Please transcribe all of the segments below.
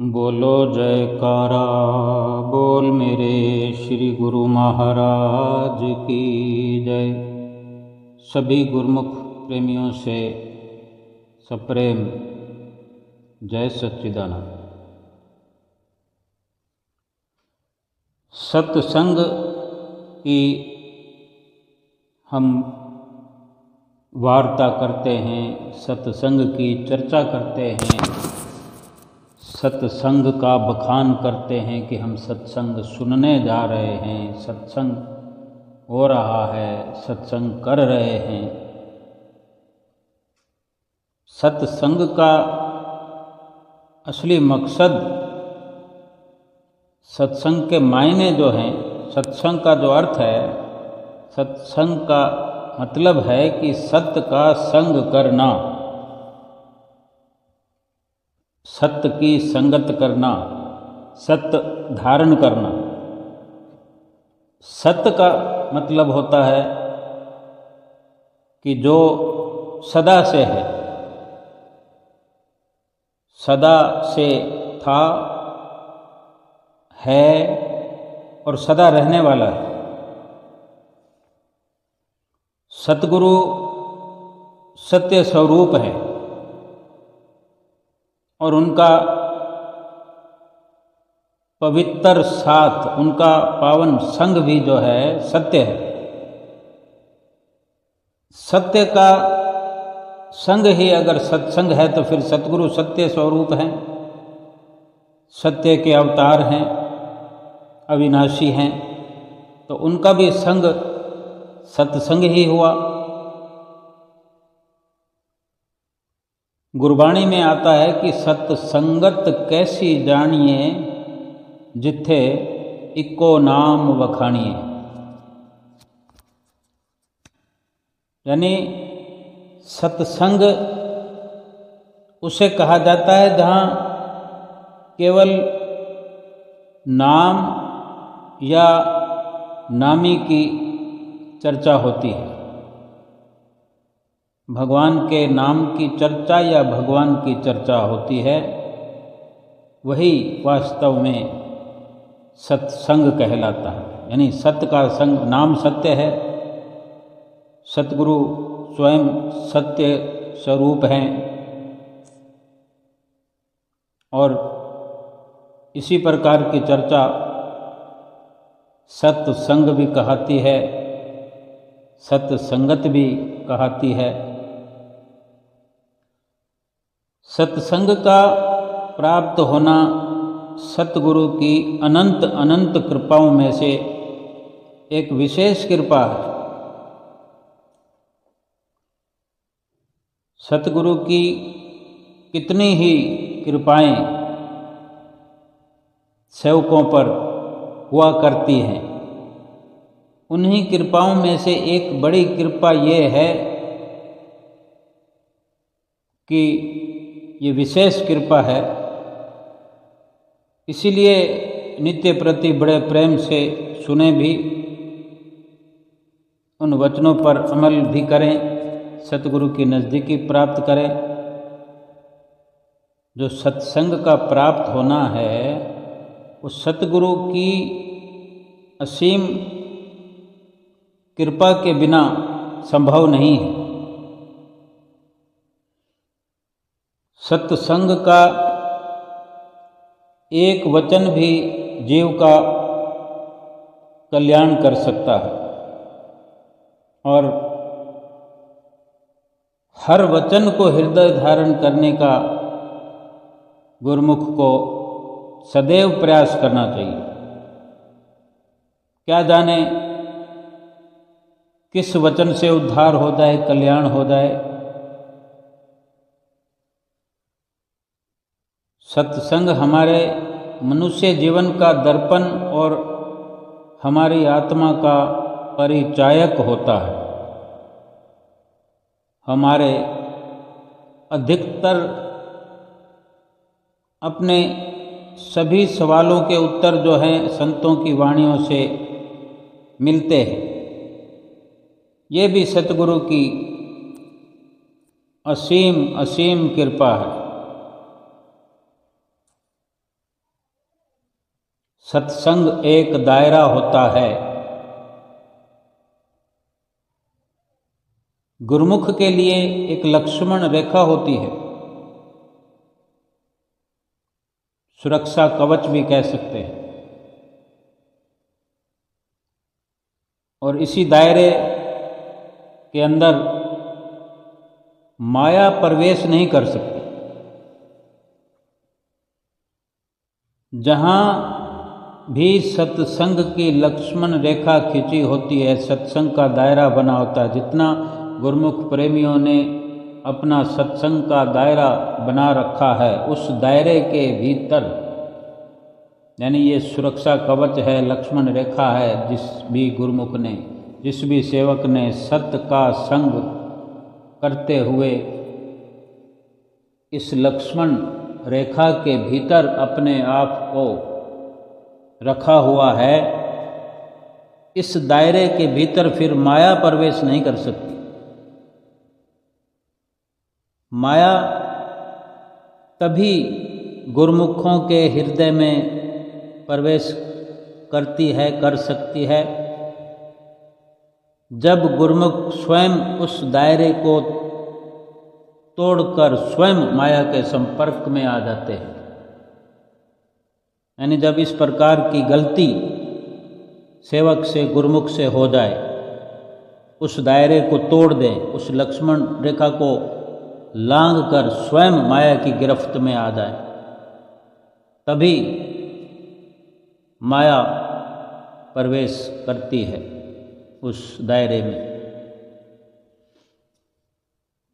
बोलो जयकारा बोल मेरे श्री गुरु महाराज की जय। सभी गुरुमुख प्रेमियों से सप्रेम जय सच्चिदानंद। सत्संग की हम वार्ता करते हैं, सत्संग की चर्चा करते हैं, सत्संग का बखान करते हैं कि हम सत्संग सुनने जा रहे हैं, सत्संग हो रहा है, सत्संग कर रहे हैं। सत्संग का असली मकसद, सत्संग के मायने जो हैं, सत्संग का जो अर्थ है, सत्संग का मतलब है कि सत्य का संग करना, सत्य की संगत करना, सत्य धारण करना। सत्य का मतलब होता है कि जो सदा से है, सदा से था, है और सदा रहने वाला है। सतगुरु सत्य स्वरूप है और उनका पवित्र साथ, उनका पावन संग भी जो है सत्य है। सत्य का संग ही अगर सत्संग है तो फिर सतगुरु सत्य स्वरूप हैं, सत्य के अवतार हैं, अविनाशी हैं, तो उनका भी संग सत्संग ही हुआ। गुरबाणी में आता है कि सत्संगत कैसी जानिए, जिथे इको नाम वखानिए। यानी सत्संग उसे कहा जाता है जहाँ केवल नाम या नामी की चर्चा होती है। भगवान के नाम की चर्चा या भगवान की चर्चा होती है, वही वास्तव में सत्संग कहलाता है। यानी सत्य का संग, नाम सत्य है, सतगुरु स्वयं सत्य स्वरूप हैं और इसी प्रकार की चर्चा सत्संग भी कहती है, सत्संगत भी कहती है। सत्संग का प्राप्त होना सतगुरु की अनंत अनंत कृपाओं में से एक विशेष कृपा है। सतगुरु की कितनी ही कृपाएं सेवकों पर हुआ करती हैं, उन्हीं कृपाओं में से एक बड़ी कृपा ये है कि ये विशेष कृपा है, इसीलिए नित्य प्रति बड़े प्रेम से सुने भी, उन वचनों पर अमल भी करें, सतगुरु की नज़दीकी प्राप्त करें। जो सत्संग का प्राप्त होना है वो सतगुरु की असीम कृपा के बिना संभव नहीं है। सत्संग का एक वचन भी जीव का कल्याण कर सकता है और हर वचन को हृदय धारण करने का गुरुमुख को सदैव प्रयास करना चाहिए। क्या जाने किस वचन से उद्धार हो जाए, कल्याण हो जाए। सत्संग हमारे मनुष्य जीवन का दर्पण और हमारी आत्मा का परिचायक होता है। हमारे अधिकतर अपने सभी सवालों के उत्तर जो हैं संतों की वाणियों से मिलते हैं। ये भी सतगुरु की असीम असीम कृपा है। सत्संग एक दायरा होता है। गुरुमुख के लिए एक लक्ष्मण रेखा होती है, सुरक्षा कवच भी कह सकते हैं। और इसी दायरे के अंदर माया प्रवेश नहीं कर सकती। जहाँ भी सत्संग की लक्ष्मण रेखा खींची होती है, सत्संग का दायरा बना होता है। जितना गुरुमुख प्रेमियों ने अपना सत्संग का दायरा बना रखा है, उस दायरे के भीतर, यानी ये सुरक्षा कवच है, लक्ष्मण रेखा है, जिस भी गुरुमुख ने, जिस भी सेवक ने सत्य का संग करते हुए इस लक्ष्मण रेखा के भीतर अपने आप को रखा हुआ है, इस दायरे के भीतर फिर माया प्रवेश नहीं कर सकती। माया तभी गुरुमुखों के हृदय में प्रवेश करती है, कर सकती है, जब गुरुमुख स्वयं उस दायरे को तोड़कर स्वयं माया के संपर्क में आ जाते हैं। यानी जब इस प्रकार की गलती सेवक से, गुरुमुख से हो जाए, उस दायरे को तोड़ दें, उस लक्ष्मण रेखा को लांघ कर स्वयं माया की गिरफ्त में आ जाए, तभी माया प्रवेश करती है उस दायरे में।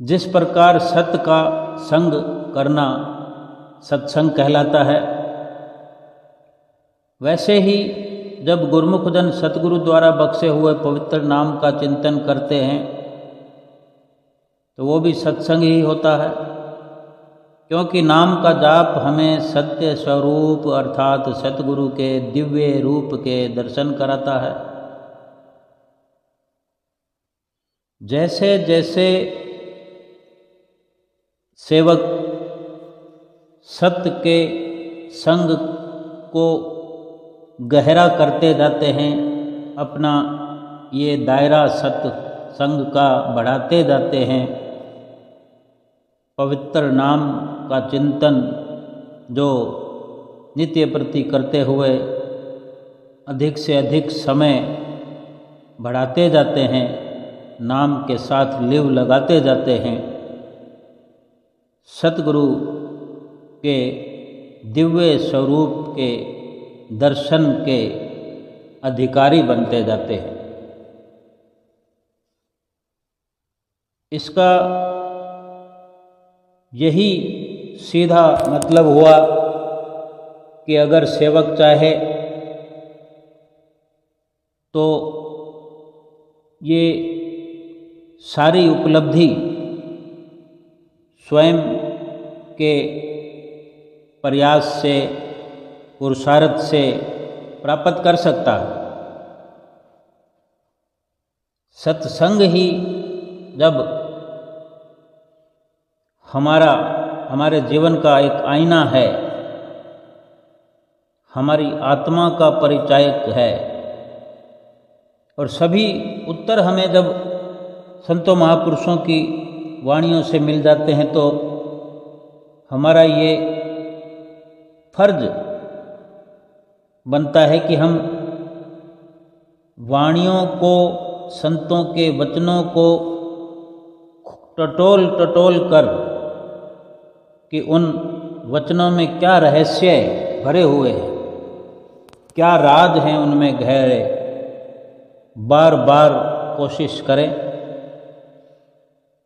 जिस प्रकार सत्य का संग करना सत्संग कहलाता है, वैसे ही जब गुरुमुख जन सतगुरु द्वारा बख्शे हुए पवित्र नाम का चिंतन करते हैं तो वो भी सत्संग ही होता है, क्योंकि नाम का जाप हमें सत्य स्वरूप अर्थात सतगुरु के दिव्य रूप के दर्शन कराता है। जैसे जैसे सेवक सत्य के संग को गहरा करते जाते हैं, अपना ये दायरा सत्य संग का बढ़ाते जाते हैं, पवित्र नाम का चिंतन जो नित्य प्रति करते हुए अधिक से अधिक समय बढ़ाते जाते हैं, नाम के साथ लिव लगाते जाते हैं, सतगुरु के दिव्य स्वरूप के दर्शन के अधिकारी बनते जाते हैं। इसका यही सीधा मतलब हुआ कि अगर सेवक चाहे तो ये सारी उपलब्धि स्वयं के प्रयास से, पुरुषार्थ से प्राप्त कर सकता है। सत्संग ही जब हमारे जीवन का एक आईना है, हमारी आत्मा का परिचायक है, और सभी उत्तर हमें जब संतों महापुरुषों की वाणियों से मिल जाते हैं तो हमारा ये फर्ज बनता है कि हम वाणियों को, संतों के वचनों को टटोल टटोल कर कि उन वचनों में क्या रहस्य भरे हुए हैं, क्या राज हैं उनमें गहरे, बार बार कोशिश करें,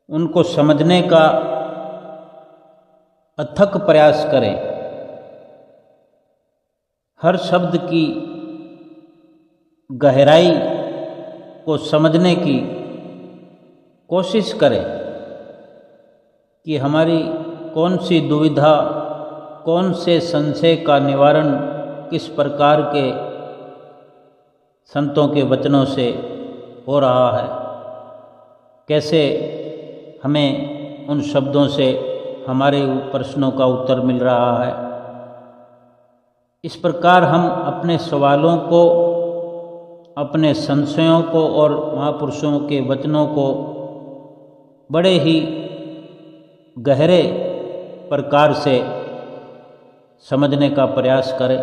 उनको समझने का अथक प्रयास करें, हर शब्द की गहराई को समझने की कोशिश करें कि हमारी कौन सी दुविधा, कौन से संशय का निवारण किस प्रकार के संतों के वचनों से हो रहा है, कैसे हमें उन शब्दों से हमारे प्रश्नों का उत्तर मिल रहा है। इस प्रकार हम अपने सवालों को, अपने संशयों को और महापुरुषों के वचनों को बड़े ही गहरे प्रकार से समझने का प्रयास करें।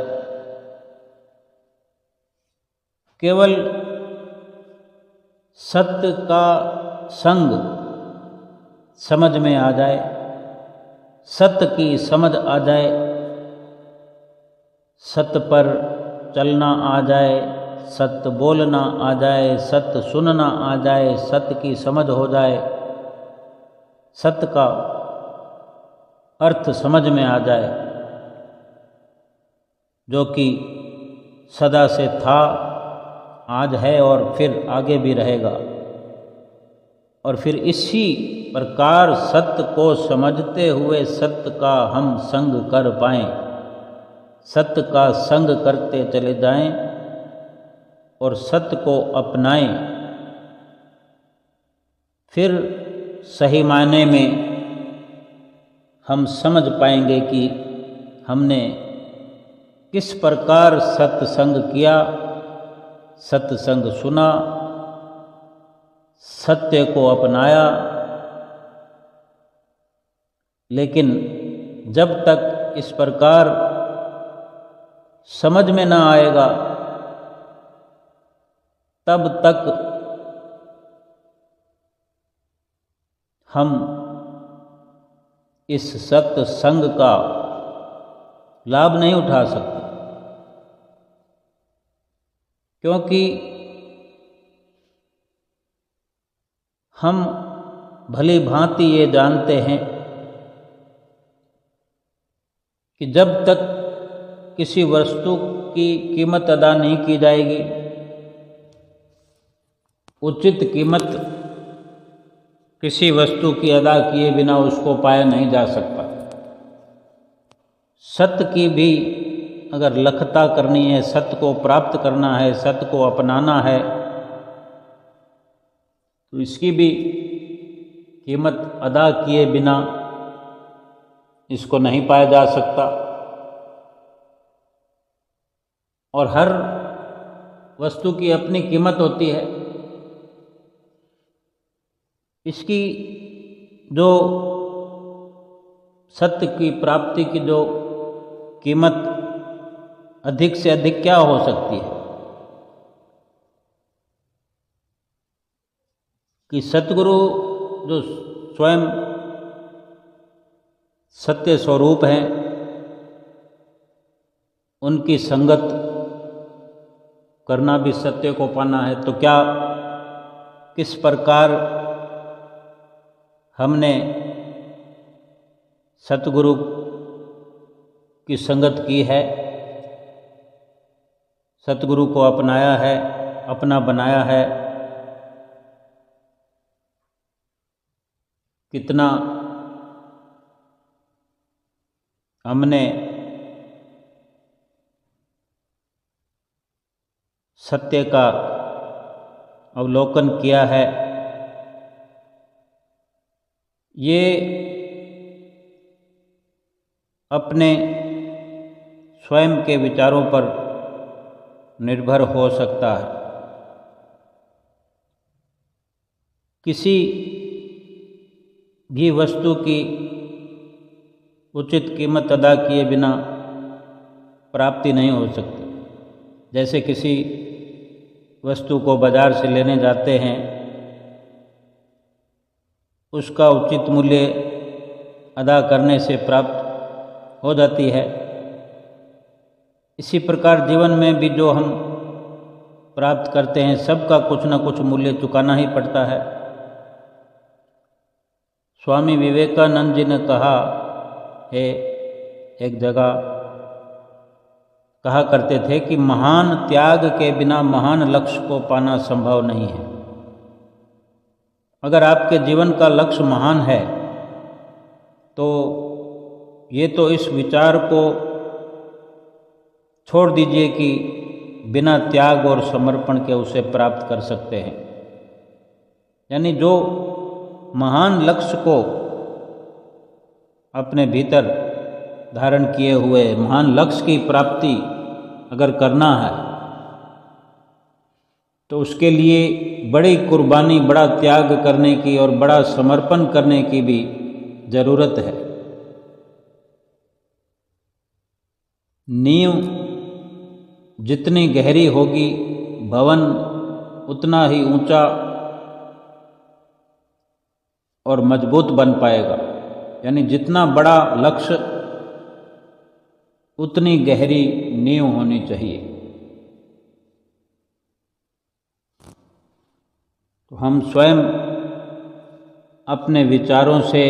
केवल सत्य का संग समझ में आ जाए, सत्य की समझ आ जाए, सत्य पर चलना आ जाए, सत्य बोलना आ जाए, सत्य सुनना आ जाए, सत्य की समझ हो जाए, सत्य का अर्थ समझ में आ जाए, जो कि सदा से था, आज है और फिर आगे भी रहेगा। और फिर इसी प्रकार सत्य को समझते हुए सत्य का हम संग कर पाएं, सत्य का संग करते चले जाएं और सत्य को अपनाएं, फिर सही मायने में हम समझ पाएंगे कि हमने किस प्रकार सत्संग किया, सत्संग सुना, सत्य को अपनाया। लेकिन जब तक इस प्रकार समझ में ना आएगा, तब तक हम इस सत्संग का लाभ नहीं उठा सकते। क्योंकि हम भली भांति ये जानते हैं कि जब तक किसी वस्तु की कीमत अदा नहीं की जाएगी, उचित कीमत किसी वस्तु की अदा किए बिना उसको पाया नहीं जा सकता। सत्य की भी अगर लखता करनी है, सत्य को प्राप्त करना है, सत्य को अपनाना है, तो इसकी भी कीमत अदा किए बिना इसको नहीं पाया जा सकता। और हर वस्तु की अपनी कीमत होती है। इसकी जो सत्य की प्राप्ति की जो कीमत अधिक से अधिक क्या हो सकती है कि सतगुरु जो स्वयं सत्य स्वरूप हैं, उनकी संगत करना भी सत्य को पाना है। तो क्या किस प्रकार हमने सतगुरु की संगत की है, सतगुरु को अपनाया है, अपना बनाया है, कितना हमने सत्य का अवलोकन किया है, ये अपने स्वयं के विचारों पर निर्भर हो सकता है। किसी भी वस्तु की उचित कीमत अदा किए बिना प्राप्ति नहीं हो सकती। जैसे किसी वस्तु को बाजार से लेने जाते हैं, उसका उचित मूल्य अदा करने से प्राप्त हो जाती है। इसी प्रकार जीवन में भी जो हम प्राप्त करते हैं, सबका कुछ न कुछ मूल्य चुकाना ही पड़ता है। स्वामी विवेकानंद जी ने कहा है, एक जगह कहा करते थे कि महान त्याग के बिना महान लक्ष्य को पाना संभव नहीं है। अगर आपके जीवन का लक्ष्य महान है तो ये तो इस विचार को छोड़ दीजिए कि बिना त्याग और समर्पण के उसे प्राप्त कर सकते हैं। यानी जो महान लक्ष्य को अपने भीतर धारण किए हुए महान लक्ष्य की प्राप्ति अगर करना है तो उसके लिए बड़ी कुर्बानी, बड़ा त्याग करने की और बड़ा समर्पण करने की भी ज़रूरत है। नींव जितनी गहरी होगी, भवन उतना ही ऊंचा और मजबूत बन पाएगा। यानी जितना बड़ा लक्ष्य उतनी गहरी नींव होनी चाहिए। तो हम स्वयं अपने विचारों से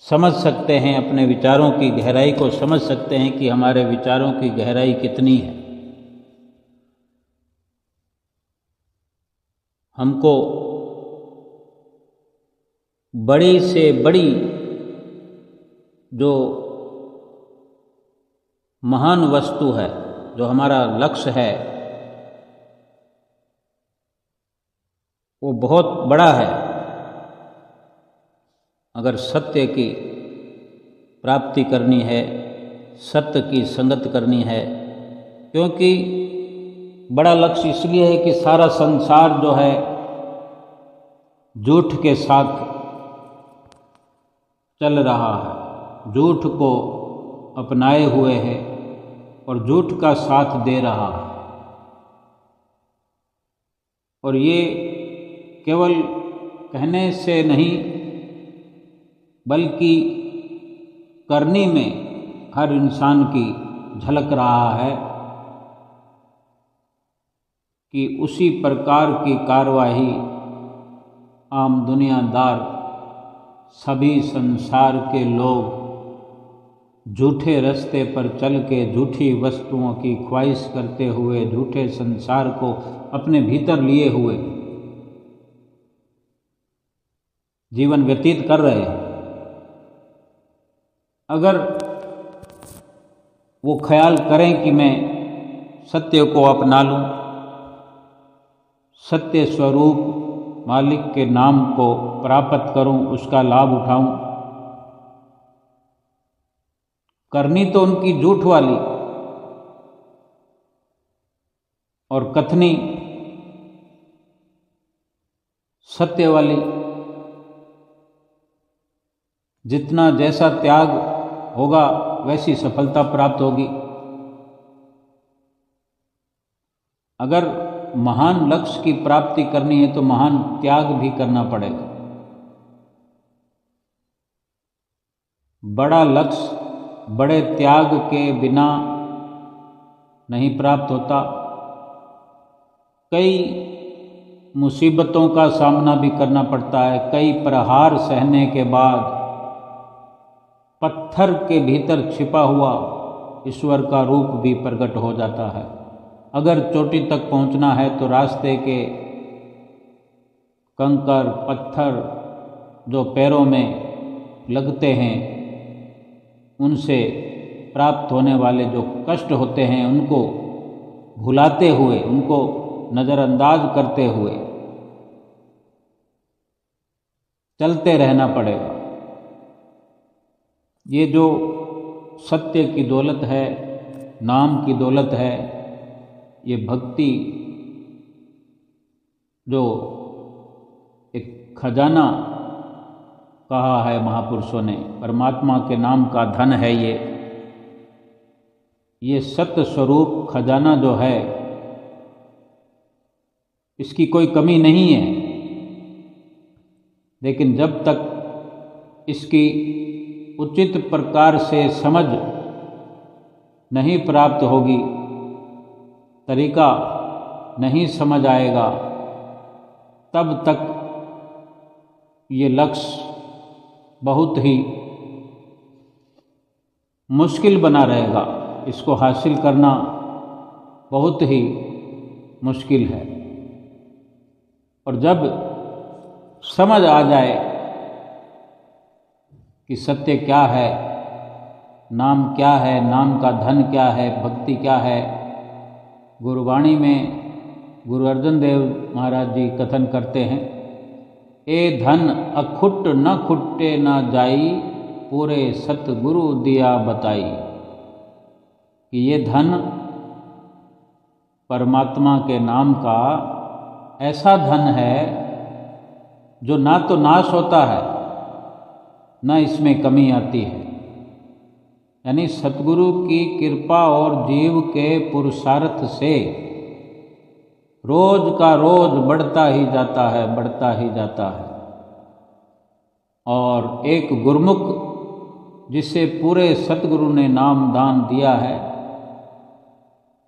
समझ सकते हैं, अपने विचारों की गहराई को समझ सकते हैं कि हमारे विचारों की गहराई कितनी है। हमको बड़ी से बड़ी जो महान वस्तु है, जो हमारा लक्ष्य है, वो बहुत बड़ा है। अगर सत्य की प्राप्ति करनी है, सत्य की संगत करनी है, क्योंकि बड़ा लक्ष्य इसलिए है कि सारा संसार जो है झूठ के साथ चल रहा है, झूठ को अपनाए हुए है और झूठ का साथ दे रहा है। और ये केवल कहने से नहीं बल्कि करने में हर इंसान की झलक रहा है कि उसी प्रकार की कार्यवाही आम दुनियादार सभी संसार के लोग झूठे रास्ते पर चल के झूठी वस्तुओं की ख्वाहिश करते हुए झूठे संसार को अपने भीतर लिए हुए जीवन व्यतीत कर रहे हैं। अगर वो ख्याल करें कि मैं सत्य को अपना लूं, सत्य स्वरूप मालिक के नाम को प्राप्त करूं, उसका लाभ उठाऊं, करनी तो उनकी झूठ वाली और कथनी सत्य वाली। जितना जैसा त्याग होगा वैसी सफलता प्राप्त होगी। अगर महान लक्ष्य की प्राप्ति करनी है तो महान त्याग भी करना पड़ेगा। बड़ा लक्ष्य बड़े त्याग के बिना नहीं प्राप्त होता। कई मुसीबतों का सामना भी करना पड़ता है। कई प्रहार सहने के बाद पत्थर के भीतर छिपा हुआ ईश्वर का रूप भी प्रकट हो जाता है। अगर चोटी तक पहुंचना है तो रास्ते के कंकर पत्थर जो पैरों में लगते हैं, उनसे प्राप्त होने वाले जो कष्ट होते हैं उनको भुलाते हुए, उनको नज़रअंदाज करते हुए चलते रहना पड़ेगा। ये जो सत्य की दौलत है, नाम की दौलत है, ये भक्ति जो एक खजाना कहा है महापुरुषों ने, परमात्मा के नाम का धन है ये सत्य स्वरूप खजाना जो है, इसकी कोई कमी नहीं है। लेकिन जब तक इसकी उचित प्रकार से समझ नहीं प्राप्त होगी, तरीका नहीं समझ आएगा, तब तक ये लक्ष्य बहुत ही मुश्किल बना रहेगा। इसको हासिल करना बहुत ही मुश्किल है। और जब समझ आ जाए कि सत्य क्या है, नाम क्या है, नाम का धन क्या है, भक्ति क्या है। गुरुवाणी में गुरु अर्जन देव महाराज जी कथन करते हैं, ए धन अखुट न खुट्टे न जाई, पूरे सतगुरु दिया बताई कि ये धन परमात्मा के नाम का ऐसा धन है जो ना तो नाश होता है, ना इसमें कमी आती है। यानी सतगुरु की कृपा और जीव के पुरुषार्थ से रोज का रोज बढ़ता ही जाता है, बढ़ता ही जाता है। और एक गुरमुख जिसे पूरे सतगुरु ने नाम दान दिया है,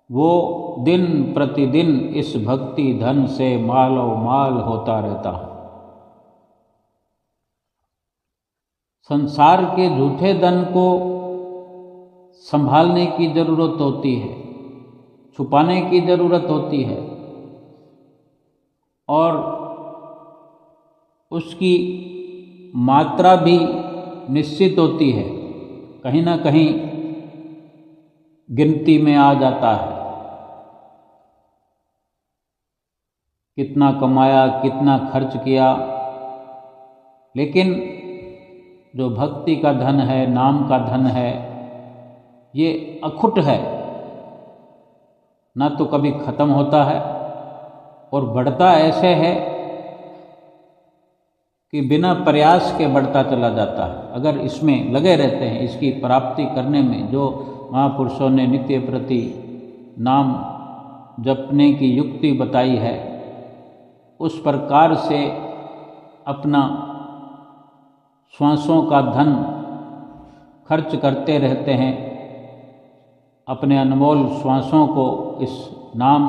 वो दिन प्रतिदिन इस भक्ति धन से मालो माल होता रहता है। संसार के झूठे धन को संभालने की जरूरत होती है, छुपाने की जरूरत होती है, और उसकी मात्रा भी निश्चित होती है, कहीं ना कहीं गिनती में आ जाता है। कितना कमाया, कितना खर्च किया, लेकिन जो भक्ति का धन है, नाम का धन है, ये अखुट है, ना तो कभी खत्म होता है और बढ़ता ऐसे है कि बिना प्रयास के बढ़ता चला जाता है। अगर इसमें लगे रहते हैं, इसकी प्राप्ति करने में, जो महापुरुषों ने नित्य प्रति नाम जपने की युक्ति बताई है, उस प्रकार से अपना श्वासों का धन खर्च करते रहते हैं, अपने अनमोल श्वासों को इस नाम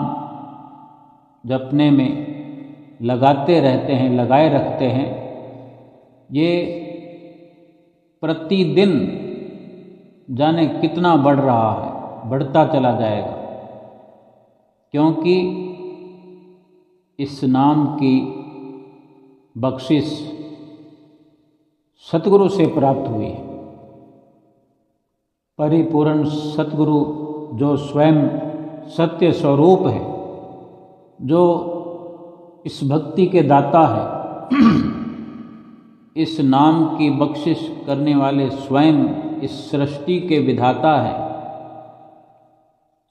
जपने में लगाते रहते हैं, लगाए रखते हैं। ये प्रतिदिन जाने कितना बढ़ रहा है, बढ़ता चला जाएगा, क्योंकि इस नाम की बख्शिश सतगुरु से प्राप्त हुई है। परिपूर्ण सतगुरु जो स्वयं सत्य स्वरूप है, जो इस भक्ति के दाता है, इस नाम की बख्शिश करने वाले स्वयं इस सृष्टि के विधाता है,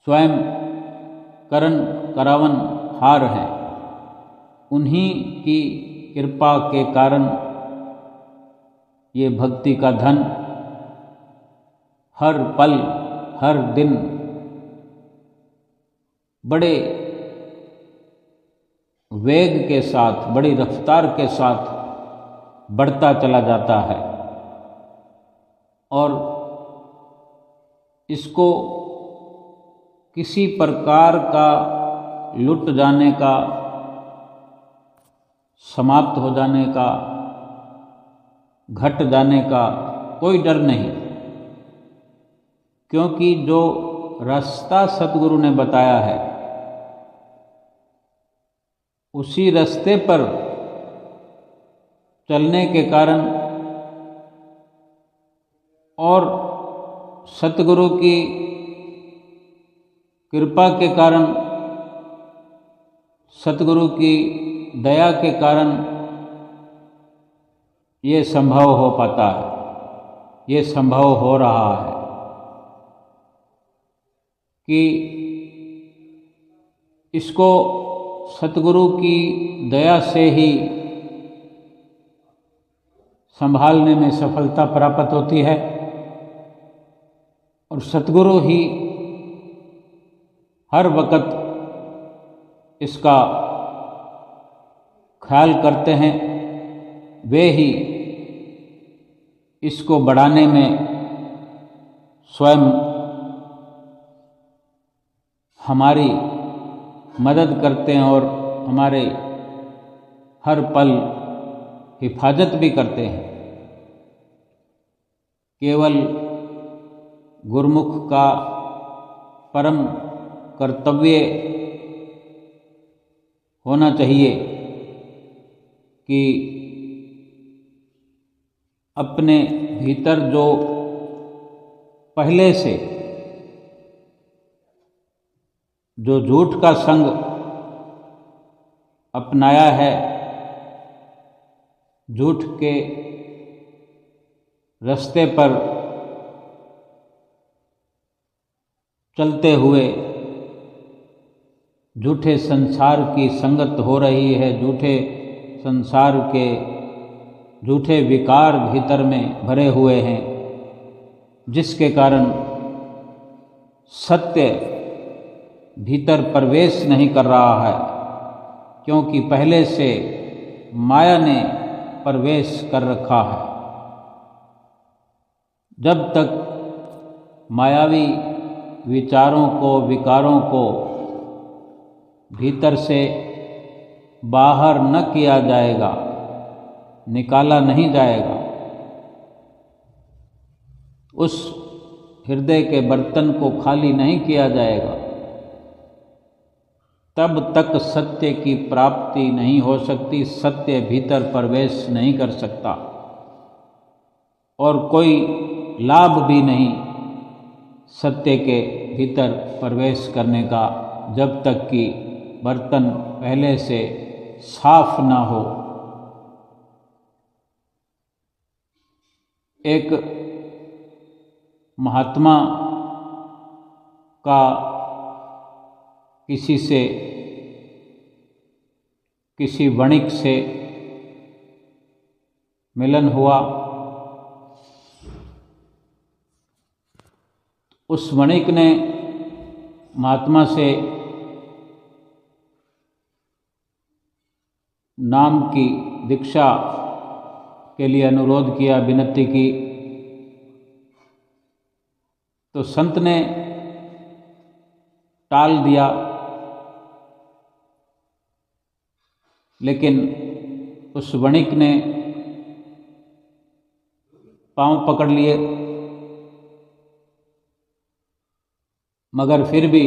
स्वयं करण करावन हार है। उन्हीं की कृपा के कारण ये भक्ति का धन हर पल हर दिन बड़े वेग के साथ, बड़ी रफ्तार के साथ बढ़ता चला जाता है, और इसको किसी प्रकार का लुट जाने का, समाप्त हो जाने का, घट जाने का कोई डर नहीं, क्योंकि जो रास्ता सतगुरु ने बताया है, उसी रास्ते पर चलने के कारण और सतगुरु की कृपा के कारण, सतगुरु की दया के कारण ये संभव हो पाता है, ये संभव हो रहा है कि इसको सतगुरु की दया से ही संभालने में सफलता प्राप्त होती है, और सतगुरु ही हर वक्त इसका ख्याल करते हैं, वे ही इसको बढ़ाने में स्वयं हमारी मदद करते हैं और हमारे हर पल हिफाजत भी करते हैं। केवल गुरमुख का परम कर्तव्य होना चाहिए कि अपने भीतर जो पहले से जो झूठ का संग अपनाया है, झूठ के रास्ते पर चलते हुए झूठे संसार की संगत हो रही है, झूठे संसार के झूठे विकार भीतर में भरे हुए हैं, जिसके कारण सत्य भीतर प्रवेश नहीं कर रहा है, क्योंकि पहले से माया ने प्रवेश कर रखा है। जब तक मायावी विचारों को, विकारों को भीतर से बाहर न किया जाएगा, निकाला नहीं जाएगा, उस हृदय के बर्तन को खाली नहीं किया जाएगा, तब तक सत्य की प्राप्ति नहीं हो सकती, सत्य भीतर प्रवेश नहीं कर सकता और कोई लाभ भी नहीं सत्य के भीतर प्रवेश करने का, जब तक कि बर्तन पहले से साफ ना हो। एक महात्मा का किसी से, किसी वणिक से मिलन हुआ। उस वणिक ने महात्मा से नाम की दीक्षा के लिए अनुरोध किया, विनती की, तो संत ने टाल दिया। लेकिन उस वणिक ने पांव पकड़ लिए, मगर फिर भी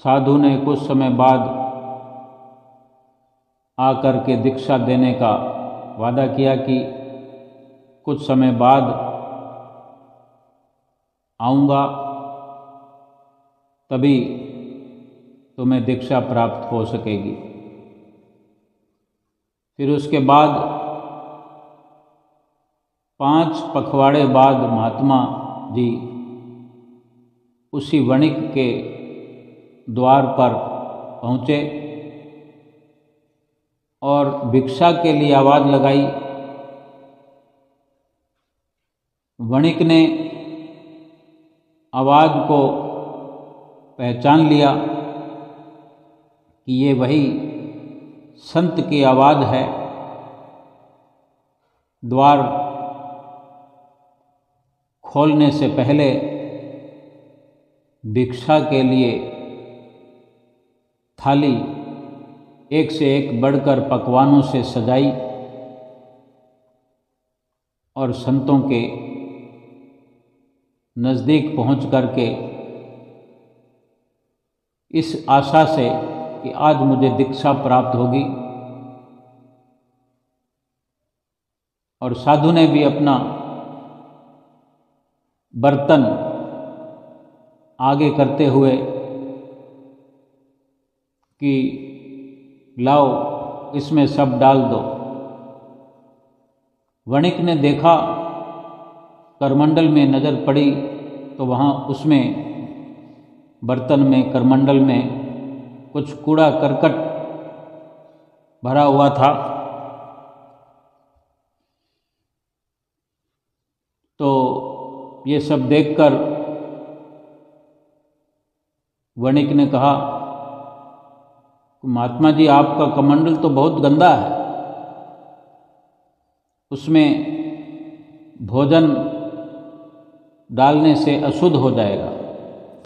साधु ने कुछ समय बाद आकर के दीक्षा देने का वादा किया कि कुछ समय बाद आऊँगा, तभी तुम्हें दीक्षा प्राप्त हो सकेगी। फिर उसके बाद 5 पखवाड़े बाद महात्मा जी उसी वणिक के द्वार पर पहुँचे और भिक्षा के लिए आवाज़ लगाई। वणिक ने आवाज़ को पहचान लिया कि ये वही संत की आवाज़ है। द्वार खोलने से पहले भिक्षा के लिए थाली एक से एक बढ़कर पकवानों से सजाई और संतों के नज़दीक पहुँच करके इस आशा से कि आज मुझे दीक्षा प्राप्त होगी, और साधु ने भी अपना बर्तन आगे करते हुए कि लाओ इसमें सब डाल दो। वणिक ने देखा, करमंडल में नज़र पड़ी तो वहाँ उसमें बर्तन में, करमंडल में कुछ कूड़ा करकट भरा हुआ था। तो ये सब देखकर वणिक ने कहा, महात्मा जी आपका कमंडल तो बहुत गंदा है, उसमें भोजन डालने से अशुद्ध हो जाएगा,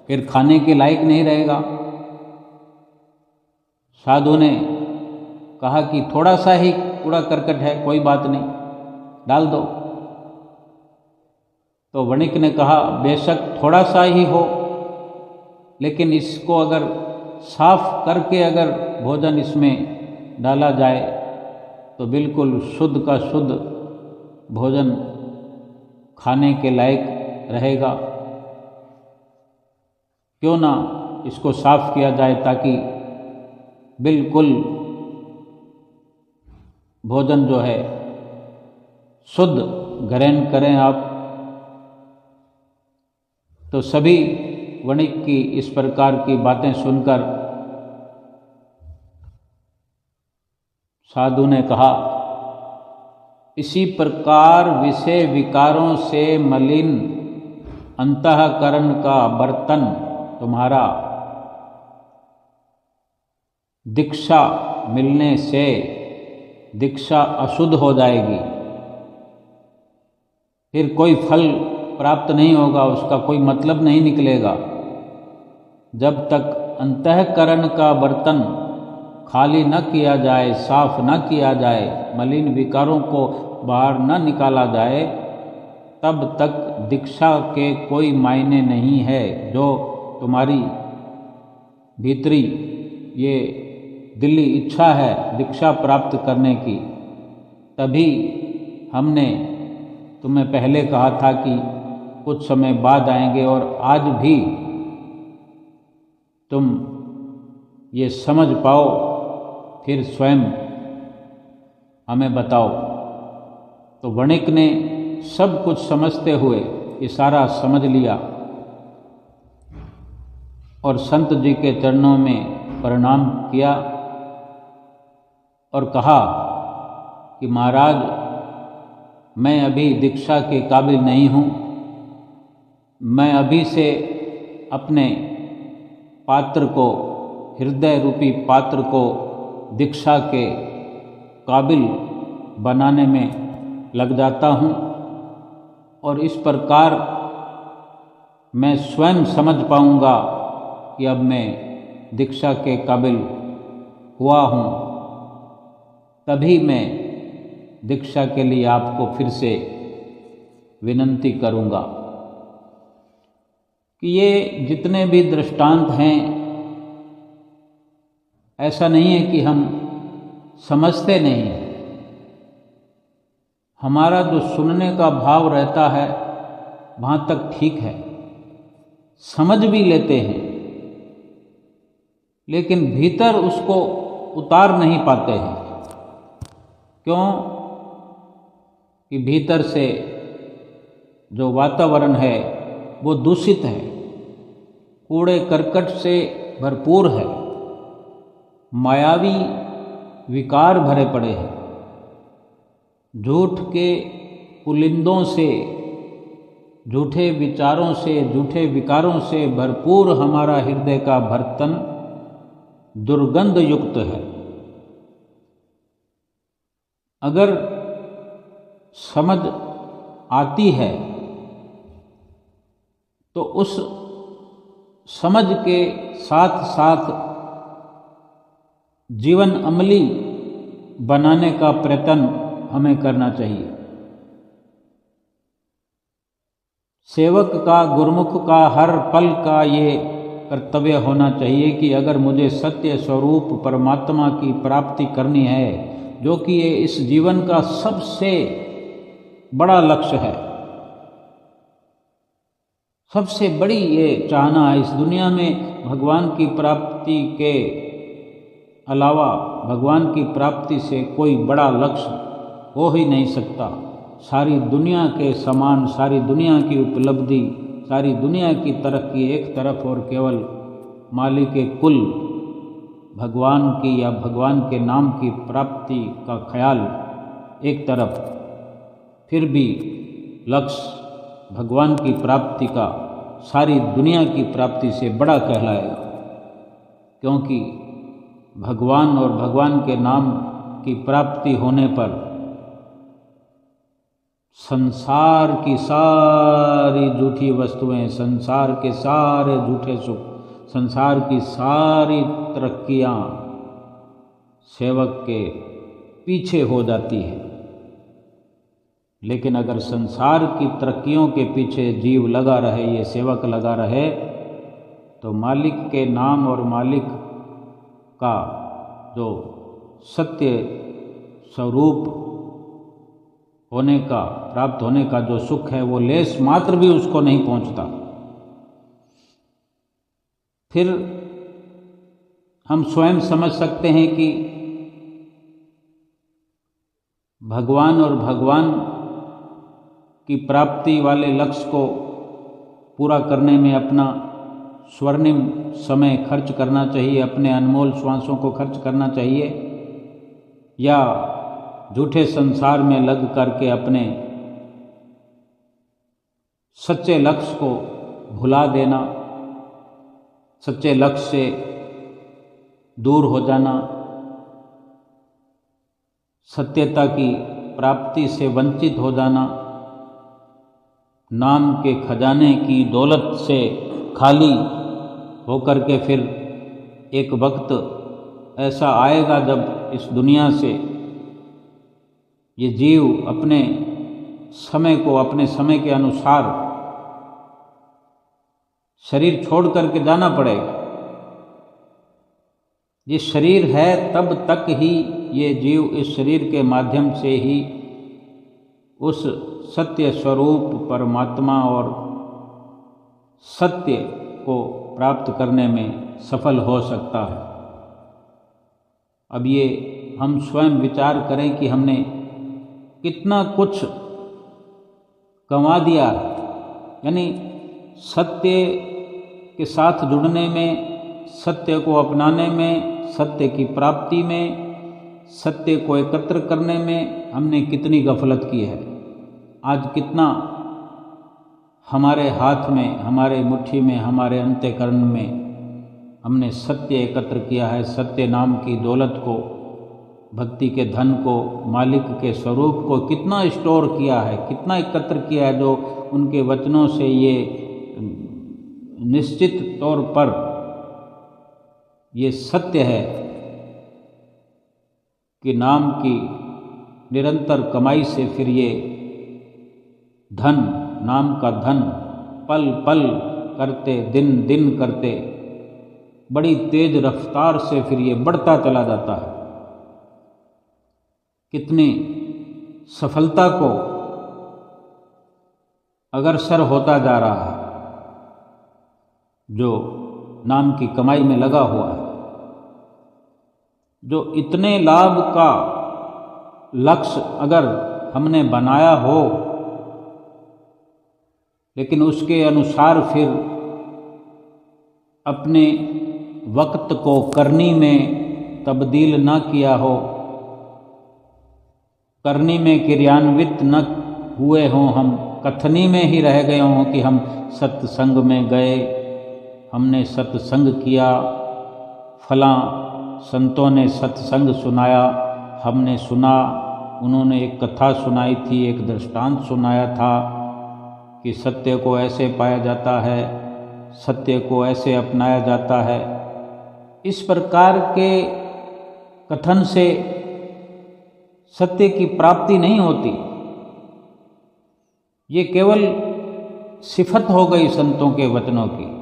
फिर खाने के लायक नहीं रहेगा। साधु ने कहा कि थोड़ा सा ही कूड़ा करकट है, कोई बात नहीं, डाल दो। तो वणिक ने कहा, बेशक थोड़ा सा ही हो, लेकिन इसको अगर साफ करके अगर भोजन इसमें डाला जाए तो बिल्कुल शुद्ध का शुद्ध भोजन खाने के लायक रहेगा। क्यों ना इसको साफ किया जाए ताकि बिल्कुल भोजन जो है शुद्ध ग्रहण करें आप। तो सभी वणिक की इस प्रकार की बातें सुनकर साधु ने कहा, इसी प्रकार विषय विकारों से मलिन अंतःकरण का बर्तन तुम्हारा दीक्षा मिलने से दीक्षा अशुद्ध हो जाएगी, फिर कोई फल प्राप्त नहीं होगा, उसका कोई मतलब नहीं निकलेगा। जब तक अंतःकरण का बर्तन खाली न किया जाए, साफ न किया जाए, मलिन विकारों को बाहर न निकाला जाए, तब तक दीक्षा के कोई मायने नहीं है। जो तुम्हारी भीतरी ये दिली इच्छा है दीक्षा प्राप्त करने की, तभी हमने तुम्हें पहले कहा था कि कुछ समय बाद आएंगे, और आज भी तुम ये समझ पाओ, फिर स्वयं हमें बताओ। तो वणिक ने सब कुछ समझते हुए इशारा समझ लिया और संत जी के चरणों में प्रणाम किया और कहा कि महाराज, मैं अभी दीक्षा के काबिल नहीं हूँ, मैं अभी से अपने पात्र को, हृदय रूपी पात्र को दीक्षा के काबिल बनाने में लग जाता हूँ, और इस प्रकार मैं स्वयं समझ पाऊँगा कि अब मैं दीक्षा के काबिल हुआ हूँ, तभी मैं दीक्षा के लिए आपको फिर से विनंती करूँगा। कि ये जितने भी दृष्टांत हैं, ऐसा नहीं है कि हम समझते नहीं, हमारा जो सुनने का भाव रहता है वहाँ तक ठीक है, समझ भी लेते हैं, लेकिन भीतर उसको उतार नहीं पाते हैं। क्यों? कि भीतर से जो वातावरण है वो दूषित है, कूड़े करकट से भरपूर है, मायावी विकार भरे पड़े हैं, झूठ के पुलिंदों से, झूठे विचारों से, झूठे विकारों से भरपूर हमारा हृदय का बर्तन दुर्गंध युक्त है। अगर समझ आती है तो उस समझ के साथ साथ जीवन अमली बनाने का प्रयत्न हमें करना चाहिए। सेवक का, गुरुमुख का हर पल का ये कर्तव्य होना चाहिए कि अगर मुझे सत्य स्वरूप परमात्मा की प्राप्ति करनी है, जो कि ये इस जीवन का सबसे बड़ा लक्ष्य है, सबसे बड़ी ये चाहना है, इस दुनिया में भगवान की प्राप्ति के अलावा भगवान की प्राप्ति से कोई बड़ा लक्ष्य हो ही नहीं सकता। सारी दुनिया के समान, सारी दुनिया की उपलब्धि, सारी दुनिया की तरक्की एक तरफ, और केवल मालिक के कुल भगवान की या भगवान के नाम की प्राप्ति का ख्याल एक तरफ, फिर भी लक्ष्य भगवान की प्राप्ति का सारी दुनिया की प्राप्ति से बड़ा कहलाएगा। क्योंकि भगवान और भगवान के नाम की प्राप्ति होने पर संसार की सारी झूठी वस्तुएं, संसार के सारे झूठे सुख, संसार की सारी तरक्कियां सेवक के पीछे हो जाती है। लेकिन अगर संसार की तरक्कियों के पीछे जीव लगा रहे, ये सेवक लगा रहे, तो मालिक के नाम और मालिक का जो सत्य स्वरूप होने का, प्राप्त होने का जो सुख है, वो लेस मात्र भी उसको नहीं पहुंचता। फिर हम स्वयं समझ सकते हैं कि भगवान और भगवान की प्राप्ति वाले लक्ष्य को पूरा करने में अपना स्वर्णिम समय खर्च करना चाहिए, अपने अनमोल श्वासों को खर्च करना चाहिए, या झूठे संसार में लग करके अपने सच्चे लक्ष्य को भुला देना, सच्चे लक्ष्य से दूर हो जाना, सत्यता की प्राप्ति से वंचित हो जाना, नाम के खजाने की दौलत से खाली होकर के फिर एक वक्त ऐसा आएगा जब इस दुनिया से ये जीव अपने समय को अपने समय के अनुसार शरीर छोड़ करके जाना पड़ेगा। ये शरीर है तब तक ही ये जीव इस शरीर के माध्यम से ही उस सत्य स्वरूप परमात्मा और सत्य को प्राप्त करने में सफल हो सकता है। अब ये हम स्वयं विचार करें कि हमने कितना कुछ गंवा दिया, यानी सत्य के साथ जुड़ने में, सत्य को अपनाने में, सत्य की प्राप्ति में, सत्य को एकत्र करने में हमने कितनी गफलत की है। आज कितना हमारे हाथ में, हमारे मुट्ठी में, हमारे अंतःकरण में हमने सत्य एकत्र किया है, सत्य नाम की दौलत को, भक्ति के धन को, मालिक के स्वरूप को कितना स्टोर किया है, कितना एकत्र किया है, जो उनके वचनों से ये निश्चित तौर पर ये सत्य है कि नाम की निरंतर कमाई से फिर ये धन, नाम का धन पल पल करते, दिन दिन करते, बड़ी तेज रफ्तार से फिर ये बढ़ता चला जाता है। कितनी सफलता को अग्रसर होता जा रहा है जो नाम की कमाई में लगा हुआ है। जो इतने लाभ का लक्ष्य अगर हमने बनाया हो, लेकिन उसके अनुसार फिर अपने वक्त को करनी में तब्दील न किया हो, करनी में क्रियान्वित न हुए हों, हम कथनी में ही रह गए हों कि हम सत्संग में गए, हमने सत्संग किया, फलां संतों ने सत्संग सुनाया, हमने सुना, उन्होंने एक कथा सुनाई थी, एक दृष्टांत सुनाया था कि सत्य को ऐसे पाया जाता है, सत्य को ऐसे अपनाया जाता है। इस प्रकार के कथन से सत्य की प्राप्ति नहीं होती। ये केवल सिफत हो गई संतों के वचनों की।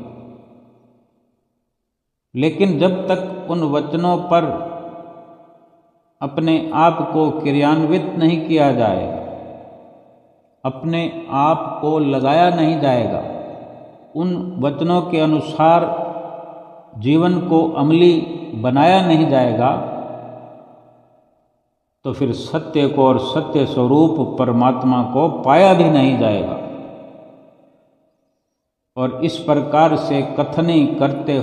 लेकिन जब तक उन वचनों पर अपने आप को क्रियान्वित नहीं किया जाएगा, अपने आप को लगाया नहीं जाएगा, उन वचनों के अनुसार जीवन को अमली बनाया नहीं जाएगा, तो फिर सत्य को और सत्य स्वरूप परमात्मा को पाया भी नहीं जाएगा। और इस प्रकार से कथन करते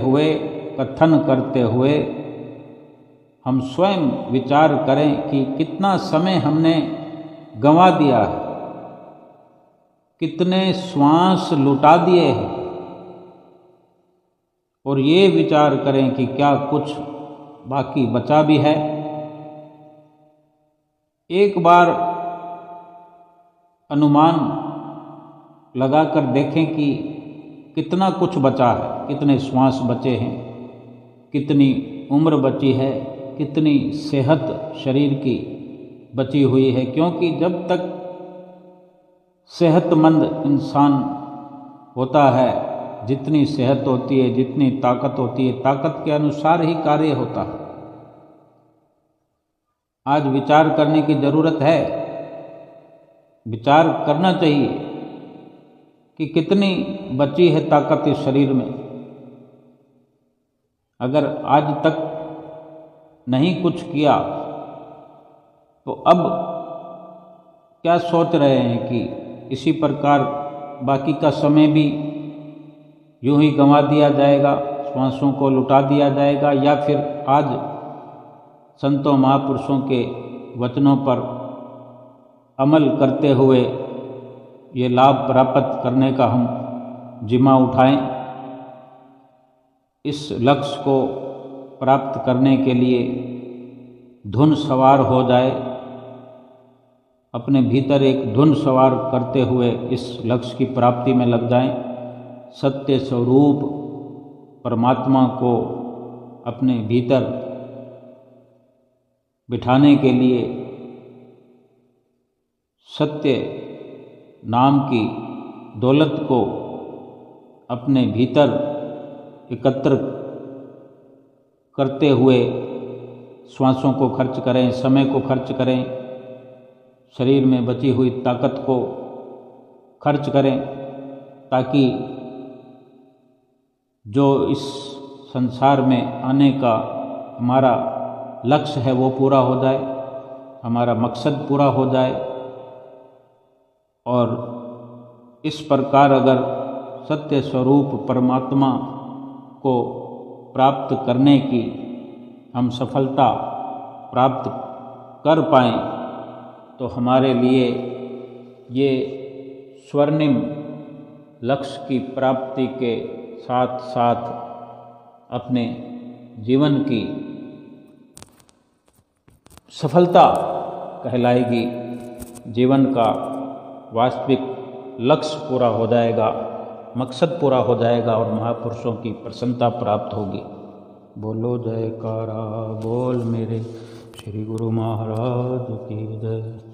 हुए हम स्वयं विचार करें कि कितना समय हमने गंवा दिया है, कितने श्वास लुटा दिए हैं, और ये विचार करें कि क्या कुछ बाकी बचा भी है। एक बार अनुमान लगाकर देखें कि कितना कुछ बचा है, कितने श्वास बचे हैं, कितनी उम्र बची है, कितनी सेहत शरीर की बची हुई है। क्योंकि जब तक सेहतमंद इंसान होता है, जितनी सेहत होती है, जितनी ताकत होती है, ताकत के अनुसार ही कार्य होता है। आज विचार करने की ज़रूरत है, विचार करना चाहिए कि कितनी बची है ताकत इस शरीर में। अगर आज तक नहीं कुछ किया तो अब क्या सोच रहे हैं कि इसी प्रकार बाकी का समय भी यूं ही गंवा दिया जाएगा, श्वासों को लुटा दिया जाएगा, या फिर आज संतों महापुरुषों के वचनों पर अमल करते हुए ये लाभ प्राप्त करने का हम जिम्मा उठाएं। इस लक्ष्य को प्राप्त करने के लिए धुन सवार हो जाए, अपने भीतर एक धुन सवार करते हुए इस लक्ष्य की प्राप्ति में लग जाएं। सत्य स्वरूप परमात्मा को अपने भीतर बिठाने के लिए सत्य नाम की दौलत को अपने भीतर एकत्र करते हुए श्वासों को खर्च करें, समय को खर्च करें, शरीर में बची हुई ताकत को खर्च करें, ताकि जो इस संसार में आने का हमारा लक्ष्य है वो पूरा हो जाए, हमारा मकसद पूरा हो जाए। और इस प्रकार अगर सत्य स्वरूप परमात्मा को प्राप्त करने की हम सफलता प्राप्त कर पाएं तो हमारे लिए ये स्वर्णिम लक्ष्य की प्राप्ति के साथ साथ अपने जीवन की सफलता कहलाएगी। जीवन का वास्तविक लक्ष्य पूरा हो जाएगा, मकसद पूरा हो जाएगा और महापुरुषों की प्रसन्नता प्राप्त होगी। बोलो जयकारा बोल मेरे श्री गुरु महाराज की जय।